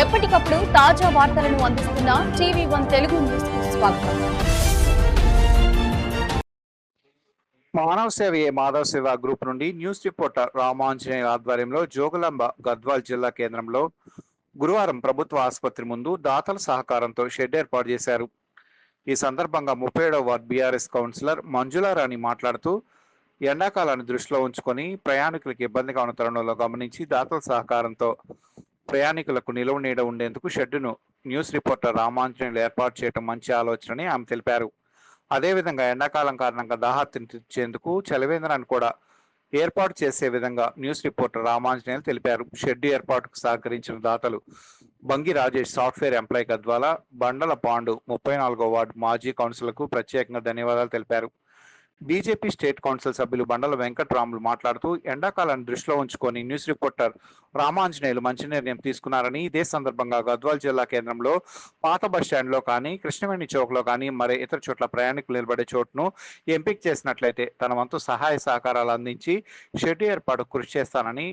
ఎప్పటికప్పుడు తాజా వార్తలను అందిస్తున్న టీవీ1 తెలుగు న్యూస్ కు స్వాగతం. మానవ సేవయే మాధవ సేవ గ్రూప్ నుండి న్యూస్ రిపోర్టర్ రామాంజనేయ ఆధ్వర్యంలో జోగులాంబ గద్వాల్ జిల్లా కేంద్రంలో గురువారం ప్రభుత్వ ఆసుపత్రి ముందు దాతల సహకారంతో షెడ్ ఏర్పాటు చేశారు. ఈ సందర్భంగా 37వ వార్డు బీఆర్ఎస్ కౌన్సిలర్ మంజులారాణి మాట్లాడుతూ ఎండాకాలాన్ని దృష్టిలో ఉంచుకొని ప్రయాణికులకు ఇబ్బందిగా ఉన్న తరుణంలో గమనించి దాతల సహకారంతో ప్రయాణికులకు నిలువ నీడ ఉండేందుకు షెడ్డును న్యూస్ రిపోర్టర్ రామాంజనేయులు ఏర్పాటు చేయడం మంచి ఆలోచనని ఆమె తెలిపారు. అదేవిధంగా ఎండాకాలం కారణంగా దాహార్తిని తీర్చేందుకు చలివేంద్రాన్ని కూడా ఏర్పాటు చేసే విధంగా న్యూస్ రిపోర్టర్ రామాంజనేయులు తెలిపారు. షెడ్డు ఏర్పాటుకు సహకరించిన దాతలు బంగి రాజేష్ సాఫ్ట్వేర్ ఎంప్లాయీ గద్వాల, బండల పాండు 34వ వార్డు మాజీ కౌన్సిలర్కు ప్రత్యేకంగా ధన్యవాదాలు తెలిపారు. బీజేపీ స్టేట్ కౌన్సిల్ సభ్యులు బండల వెంకట్రాములు మాట్లాడుతూ ఎండాకాలాన్ని దృష్టిలో ఉంచుకొని న్యూస్ రిపోర్టర్ రామాంజనేయులు మంచి నిర్ణయం తీసుకున్నారని, ఇదే సందర్భంగా గద్వాల్ జిల్లా కేంద్రంలో పాత బస్టాండ్లో కానీ, కృష్ణవేణి చౌక్లో కానీ మరే ఇతర చోట్ల ప్రయాణికులు నిలబడే చోటును ఎంపిక చేసినట్లయితే తన వంతు సహాయ సహకారాలు అందించి షెడ్ ఏర్పాటు కృషి చేస్తానని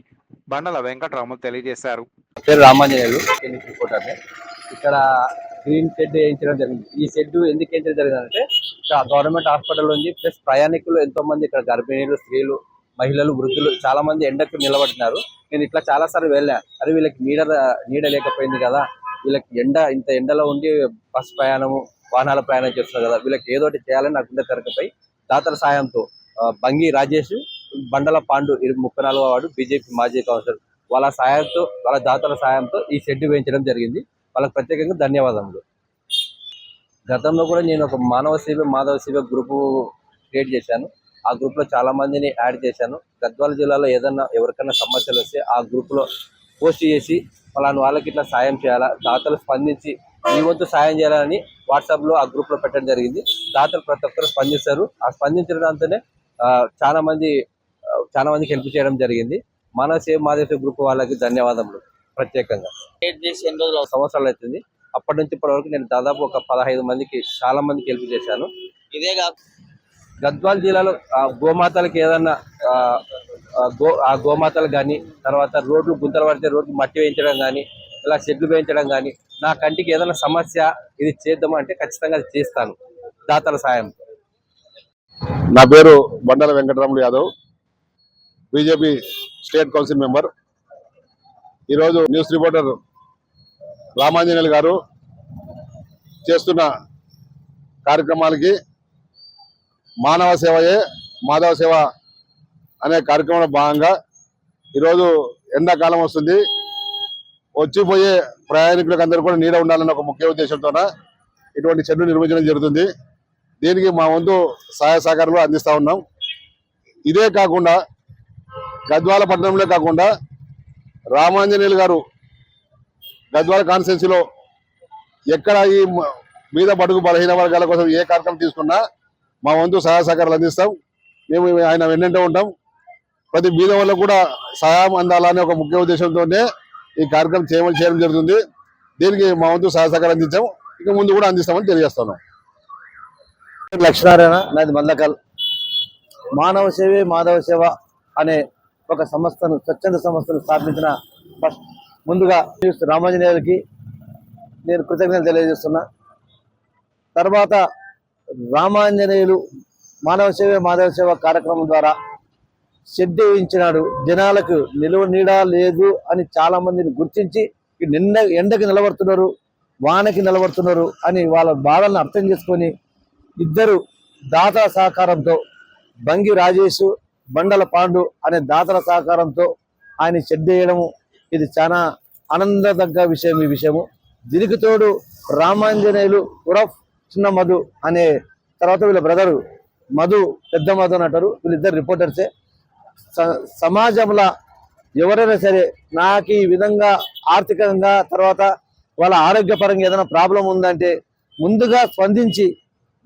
బండల వెంకట్రాములు తెలియజేశారు. రామాంజనేయులు ఇక్కడ గ్రీన్ షెడ్ వేయించడం జరిగింది. ఈ షెడ్ ఎందుకు వేయించడం జరిగిందంటే గవర్నమెంట్ హాస్పిటల్ ఉంది, ప్లస్ ప్రయాణికులు ఎంతో మంది ఇక్కడ గర్భిణీలు, స్త్రీలు, మహిళలు, వృద్ధులు చాలా మంది ఎండకు నిలబడినారు. నేను ఇట్లా చాలా సార్లు వెళ్ళా, అరే వీళ్ళకి నీడ లేకపోయింది కదా, వీళ్ళకి ఇంత ఎండలో ఉండి బస్ ప్రయాణము, వాహనాల ప్రయాణం చేస్తున్నారు కదా, వీళ్ళకి ఏదో ఒకటి చేయాలని నాకు గుండె తెరకపోయి దాతల సాయంతో బంగి రాజేష్, బండల పాండు 34వ వార్డు బీజేపీ మాజీ కౌన్సిలర్ వాళ్ళ సాయంతో, వాళ్ళ దాతల సాయంతో ఈ షెడ్ వేయించడం జరిగింది. వాళ్ళకి ప్రత్యేకంగా ధన్యవాదములు. గతంలో కూడా నేను ఒక మానవ సేవ మాధవ సేవ గ్రూపు క్రియేట్ చేశాను. ఆ గ్రూప్లో చాలా మందిని యాడ్ చేశాను. గద్వాల జిల్లాలో ఏదన్నా ఎవరికైనా సమస్యలు వస్తే ఆ గ్రూప్లో పోస్ట్ చేసి వాళ్ళకి ఇట్లా సాయం చేయాలా, దాతలు స్పందించి ఈ వంతు సాయం చేయాలని వాట్సాప్లో ఆ గ్రూప్లో పెట్టడం జరిగింది. దాతలు ప్రతి ఒక్కరు స్పందిస్తారు. ఆ స్పందించడంతోనే చాలా మందికి హెల్ప్ చేయడం జరిగింది. మానవ సేవ మాధవ సేవ గ్రూప్ వాళ్ళకి ధన్యవాదములు ప్రత్యేకంగా. సంవత్సరాలు అవుతుంది. అప్పటి నుంచి ఇప్పటి వరకు నేను దాదాపు ఒక 15 మందికి, చాలా మందికి హెల్ప్ చేశాను. ఇదే కాదు, గద్వాల్ జిల్లాలో గోమాతలకు ఏదన్నా గోమాతలు కానీ, తర్వాత రోడ్లు గుంతలు పడితే రోడ్లు మట్టి వేయించడం కానీ, ఇలా షెడ్లు వేయించడం కానీ, నా కంటికి ఏదైనా సమస్య ఇది చేద్దాం అంటే ఖచ్చితంగా అది చేస్తాను దాతల సాయం. నా పేరు బండల Venkataramulu Yadav, BJP state council member. ఈరోజు న్యూస్ రిపోర్టర్ రామాంజనేయులు గారు చేస్తున్న కార్యక్రమాలకి మానవ సేవయే మాధవ సేవ అనే కార్యక్రమంలో భాగంగా ఈరోజు ఎండాకాలం వస్తుంది, వచ్చిపోయే ప్రయాణికులకు అందరూ కూడా నీడ ఉండాలన్న ఒక ముఖ్య ఉద్దేశంతో ఇటువంటి షెడ్లు నిర్మించడం జరుగుతుంది. దీనికి మా వంతు సహాయ సహకారాలు అందిస్తూ ఉన్నాం. ఇదే కాకుండా గద్వాల పట్టణంలో కాకుండా రామాంజనేయులు గారు గద్వాల కాన్స్టిట్యున్సీలో ఎక్కడ ఈ మీద బడుగు బలహీన వర్గాల కోసం ఏ కార్యక్రమం తీసుకున్నా మా వంతు సహాయ సహకారాలు అందిస్తాం. మేము ఆయన వెన్నంటే ఉంటాం. ప్రతి బీద వల్ల కూడా సహాయం అందాలనే ఒక ముఖ్య ఉద్దేశంతోనే ఈ కార్యక్రమం చేయడం జరుగుతుంది. దీనికి మా వంతు సహాయ సహకారం అందించాం, ఇక ముందు కూడా అందిస్తామని తెలియజేస్తున్నాం. లక్ష్మీనారాయణ, నాది మల్లకల్. మానవ సేవే మాధవ సేవ అనే ఒక సంస్థను, స్వచ్ఛంద సంస్థను స్థాపించిన ముందుగా రామాంజనేయులకి నేను కృతజ్ఞతలు తెలియజేస్తున్నా. తర్వాత రామాంజనేయులు మానవ సేవ మాధవ సేవ కార్యక్రమం ద్వారా షెడ్ వేయించినాడు. జనాలకు నిలువ నీడ లేదు అని చాలా మందిని గుర్తించి ఎండకి నిలబడుతున్నారు, వానకి నిలబడుతున్నారు అని వాళ్ళ బాధలను అర్థం చేసుకొని ఇద్దరు దాతల సహకారంతో బంగి రాజేష్, బండల పాండు అనే దాతల సహకారంతో ఆయన షెడ్ వేయడము ఇది చాలా ఆనందదగ్గ విషయం. ఈ విషయము దీనికి తోడు రామాంజనేయులు ఉరఫ్ చిన్న మధు అనే, తర్వాత వీళ్ళ బ్రదరు మధు, పెద్ద మధు అని అంటారు, వీళ్ళిద్దరు రిపోర్టర్సే. సమాజంలో ఎవరైనా సరే నాకు ఈ విధంగా ఆర్థికంగా, తర్వాత వాళ్ళ ఆరోగ్యపరంగా ఏదైనా ప్రాబ్లం ఉందంటే ముందుగా స్పందించి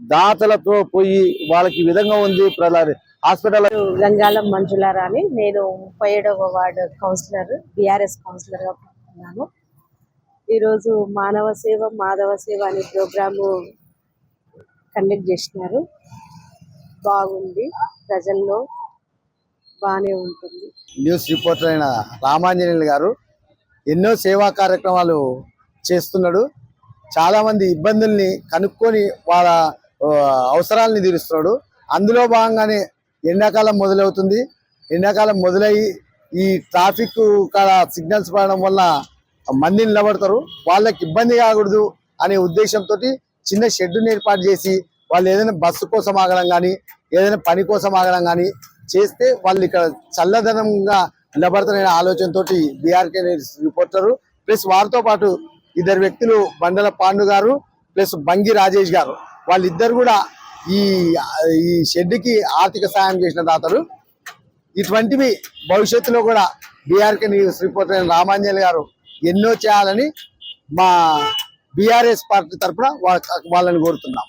దాతలతో పోయి వాళ్ళకి ఈ విధంగా ఉంది హాస్పిటల్. గంగాలం మంజులారాణి, నేను 37వ వార్డు కౌన్సిలర్, బీఆర్ఎస్ కౌన్సిలర్గా ఉన్నాను. ఈరోజు మానవ సేవ మాధవ సేవ అనే ప్రోగ్రాము కండక్ట్ చేసినారు. బాగుంది, ప్రజల్లో బాగానే ఉంటుంది. న్యూస్ రిపోర్టర్ అయిన రామాంజనేయులు గారు ఎన్నో సేవా కార్యక్రమాలు చేస్తున్నాడు. చాలా మంది ఇబ్బందుల్ని కనుక్కొని వాళ్ళ అవసరాలని తీరుస్తున్నాడు. అందులో భాగంగానే ఎండాకాలం మొదలవుతుంది. ఎండాకాలం మొదలయ్యి ఈ ట్రాఫిక్ కాడ సిగ్నల్స్ పడడం వల్ల మంది నిలబడతారు. వాళ్ళకి ఇబ్బంది కాకూడదు అనే ఉద్దేశంతో చిన్న షెడ్డుని ఏర్పాటు చేసి వాళ్ళు ఏదైనా బస్సు కోసం ఆగడం కానీ ఏదైనా పని కోసం ఆగడం కానీ చేస్తే వాళ్ళు ఇక్కడ చల్లదనంగా నిలబడతారనే ఆలోచనతో బీఆర్కే రిపోర్టరు ప్లస్ వారితో పాటు ఇద్దరు వ్యక్తులు బండల పాండు గారు ప్లస్ బంగి రాజేష్ గారు వాళ్ళిద్దరు కూడా ఈ షెడ్కి ఆర్థిక సాయం చేసిన దాతలు. ఇటువంటివి భవిష్యత్తులో కూడా బీఆర్కే న్యూస్ రిపోర్టర్ రామాంజలి గారు ఎన్నో చేయాలని మా బీఆర్ఎస్ పార్టీ తరఫున వాళ్ళని కోరుతున్నాం.